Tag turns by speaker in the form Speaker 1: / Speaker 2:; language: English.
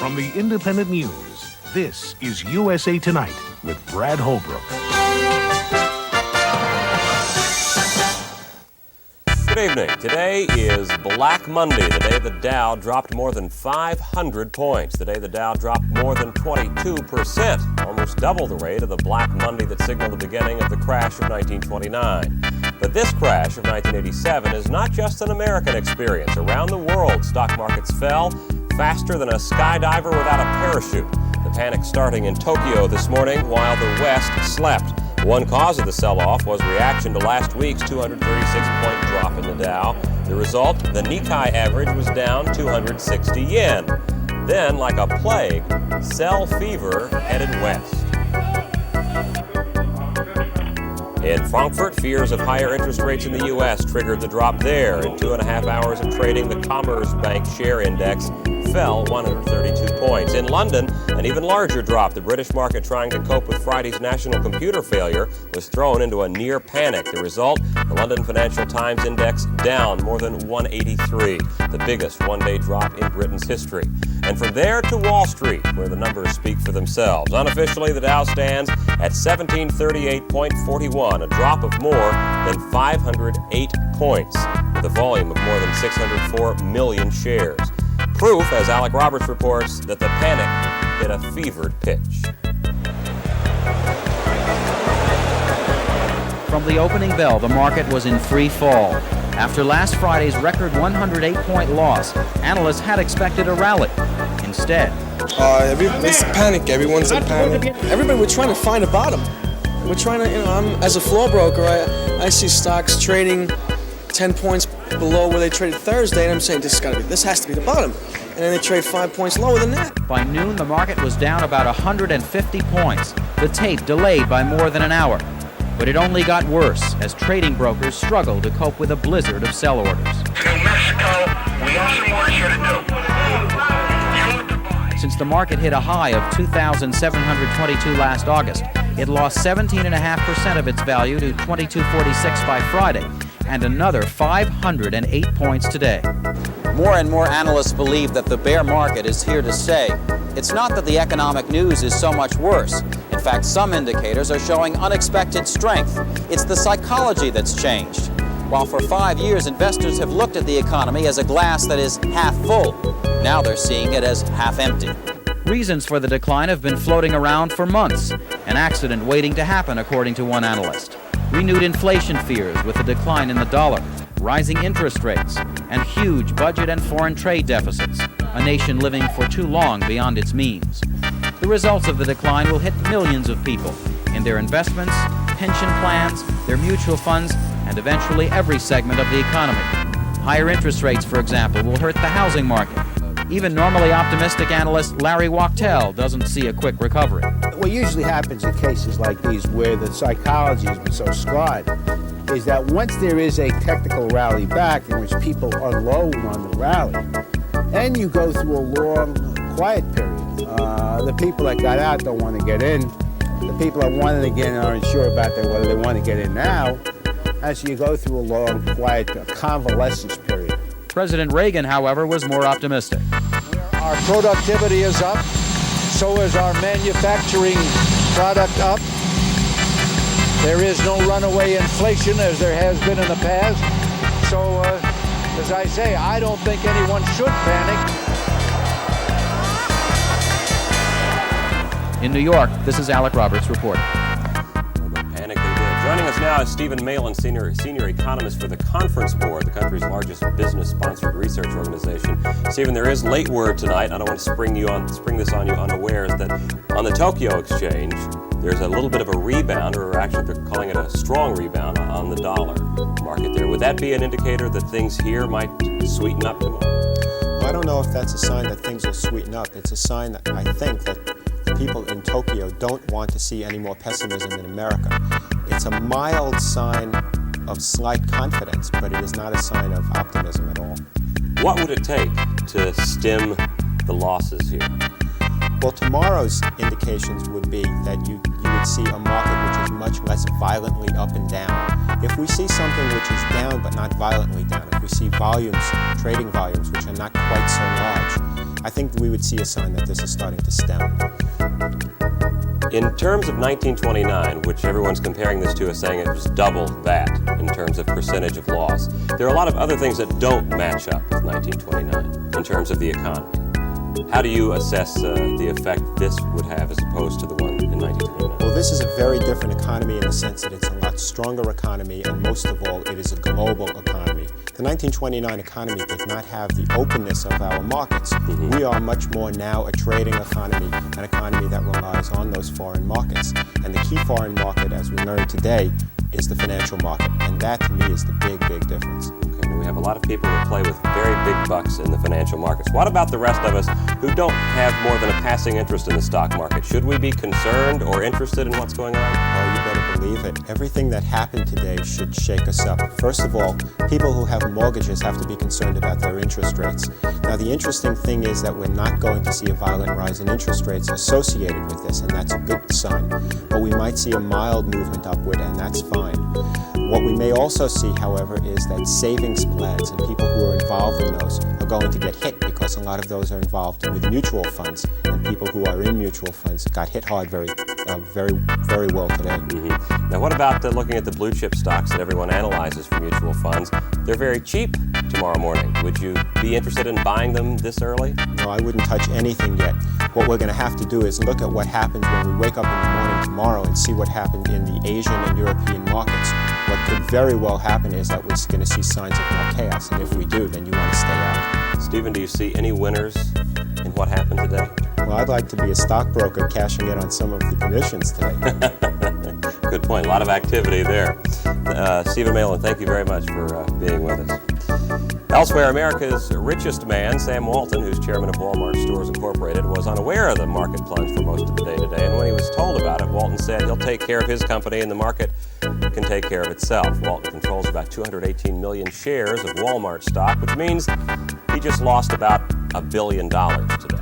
Speaker 1: From the Independent News, this is USA Tonight with Brad Holbrook.
Speaker 2: Good evening. Today is Black Monday, the day the Dow dropped more than 500 points. The day the Dow dropped more than 22%, almost double the rate of the Black Monday that signaled the beginning of the crash of 1929. But this crash of 1987 is not just an American experience. Around the world, stock markets fell faster than a skydiver without a parachute. The panic starting in Tokyo this morning while the West slept. One cause of the sell-off was reaction to last week's 236-point drop in the Dow. The result, the Nikkei average was down 260 yen. Then, like a plague, sell fever headed west. In Frankfurt, fears of higher interest rates in the U.S. triggered the drop there. In 2.5 hours of trading, the Commerzbank share index fell 132 points. In London, an even larger drop. The British market, trying to cope with Friday's national computer failure, was thrown into a near panic. The result, the London Financial Times index down more than 183, the biggest one-day drop in Britain's history. And from there to Wall Street, where the numbers speak for themselves. Unofficially, the Dow stands at 1738.41, a drop of more than 508 points, with a volume of more than 604 million shares. Proof, as Alec Roberts reports, that the panic hit a fevered pitch.
Speaker 3: From the opening bell, the market was in free fall. After last Friday's record 108-point loss, analysts had expected a rally. Instead,
Speaker 4: it's panic. Everyone's in panic. Everybody, we're trying to find a bottom. We're trying to, as a floor broker, I see stocks trading 10 points below where they traded Thursday, and I'm saying this has to be the bottom. And then they trade 5 points lower than that.
Speaker 3: By noon, the market was down about 150 points. The tape delayed by more than an hour. But it only got worse as trading brokers struggled to cope with a blizzard of sell orders.
Speaker 5: To Mexico, we have some work here to do.
Speaker 3: Since the market hit a high of 2,722 last August, it lost 17.5% of its value to 2246 by Friday, and another 508 points today.
Speaker 6: More and more analysts believe that the bear market is here to stay. It's not that the economic news is so much worse. In fact, some indicators are showing unexpected strength. It's the psychology that's changed. While for 5 years investors have looked at the economy as a glass that is half full, now they're seeing it as half empty.
Speaker 3: Reasons for the decline have been floating around for months, an accident waiting to happen, according to one analyst. Renewed inflation fears with the decline in the dollar, rising interest rates, and huge budget and foreign trade deficits, a nation living for too long beyond its means. The results of the decline will hit millions of people in their investments, pension plans, their mutual funds, and eventually every segment of the economy. Higher interest rates, for example, will hurt the housing market. Even normally optimistic analyst Larry Wachtel doesn't see a quick recovery.
Speaker 7: What usually happens in cases like these where the psychology has been so scarred is that once there is a technical rally back in which people unload on the rally, and you go through a long, quiet period. The people that got out don't want to get in. The people that wanted to get in aren't sure about whether they want to get in now. And so you go through a long, quiet convalescence period.
Speaker 3: President Reagan, however, was more optimistic.
Speaker 8: Our productivity is up, so is our manufacturing product up. There is no runaway inflation as there has been in the past. So, as I say, I don't think anyone should panic.
Speaker 3: In New York, this is Alec Roberts reporting.
Speaker 2: Panic they did. Joining us now is Stephen Malin, senior economist for the Conference Board, the country's largest business-sponsored research organization. Stephen, there is late word tonight. I don't want to spring this on you unawares that on the Tokyo Exchange, there's a little bit of a rebound, or actually they're calling it a strong rebound on the dollar market there. Would that be an indicator that things here might sweeten up tomorrow?
Speaker 9: Well, I don't know if that's a sign that things will sweeten up. It's a sign that I think that people in Tokyo don't want to see any more pessimism in America. It's a mild sign of slight confidence, but it is not a sign of optimism at all.
Speaker 2: What would it take to stem the losses here?
Speaker 9: Well, tomorrow's indications would be that you would see a market which is much less violently up and down. If we see something which is down but not violently down, if we see volumes, trading volumes, which are not quite so large, I think we would see a sign that this is starting to stem.
Speaker 2: In terms of 1929, which everyone's comparing this to as saying it was double that in terms of percentage of loss, there are a lot of other things that don't match up with 1929 in terms of the economy. How do you assess the effect this would have as opposed to the one in 1929?
Speaker 9: Well, this is a very different economy in the sense that it's a lot stronger economy, and most of all, it is a global economy. The 1929 economy did not have the openness of our markets. We are much more now a trading economy, an economy that relies on those foreign markets. And the key foreign market, as we learned today, is the financial market. And that, to me, is the big, big difference.
Speaker 2: Okay, we have a lot of people who play with very big bucks in the financial markets. What about the rest of us who don't have more than a passing interest in the stock market? Should we be concerned or interested in what's going on?
Speaker 9: Oh, you better believe it. Everything that happened today should shake us up. First of all, people who have mortgages have to be concerned about their interest rates. Now, the interesting thing is that we're not going to see a violent rise in interest rates associated with this, and that's a good sign. But we might see a mild movement upward, and that's fine. What we may also see, however, is that savings plans and people who are involved in those are going to get hit because a lot of those are involved with mutual funds, and people who are in mutual funds got hit hard very well today.
Speaker 2: Now, what about looking at the blue chip stocks that everyone analyzes for mutual funds? They're very cheap tomorrow morning. Would you be interested in buying them this early?
Speaker 9: No, I wouldn't touch anything yet. What we're going to have to do is look at what happens when we wake up in the morning tomorrow and see what happened in the Asian and European markets. What could very well happen is that we're going to see signs of more chaos, and if we do, then you want to stay out.
Speaker 2: Stephen, do you see any winners in what happened today?
Speaker 9: Well, I'd like to be a stockbroker cashing in on some of the commissions today.
Speaker 2: Good point. A lot of activity there. Stephen Malin, thank you very much for being with us. Elsewhere, America's richest man, Sam Walton, who's chairman of Walmart Stores Incorporated, was unaware of the market plunge for most of the day today. And when he was told about it, Walton said he'll take care of his company and the market can take care of itself. Walton controls about 218 million shares of Walmart stock, which means he just lost about $1 billion today.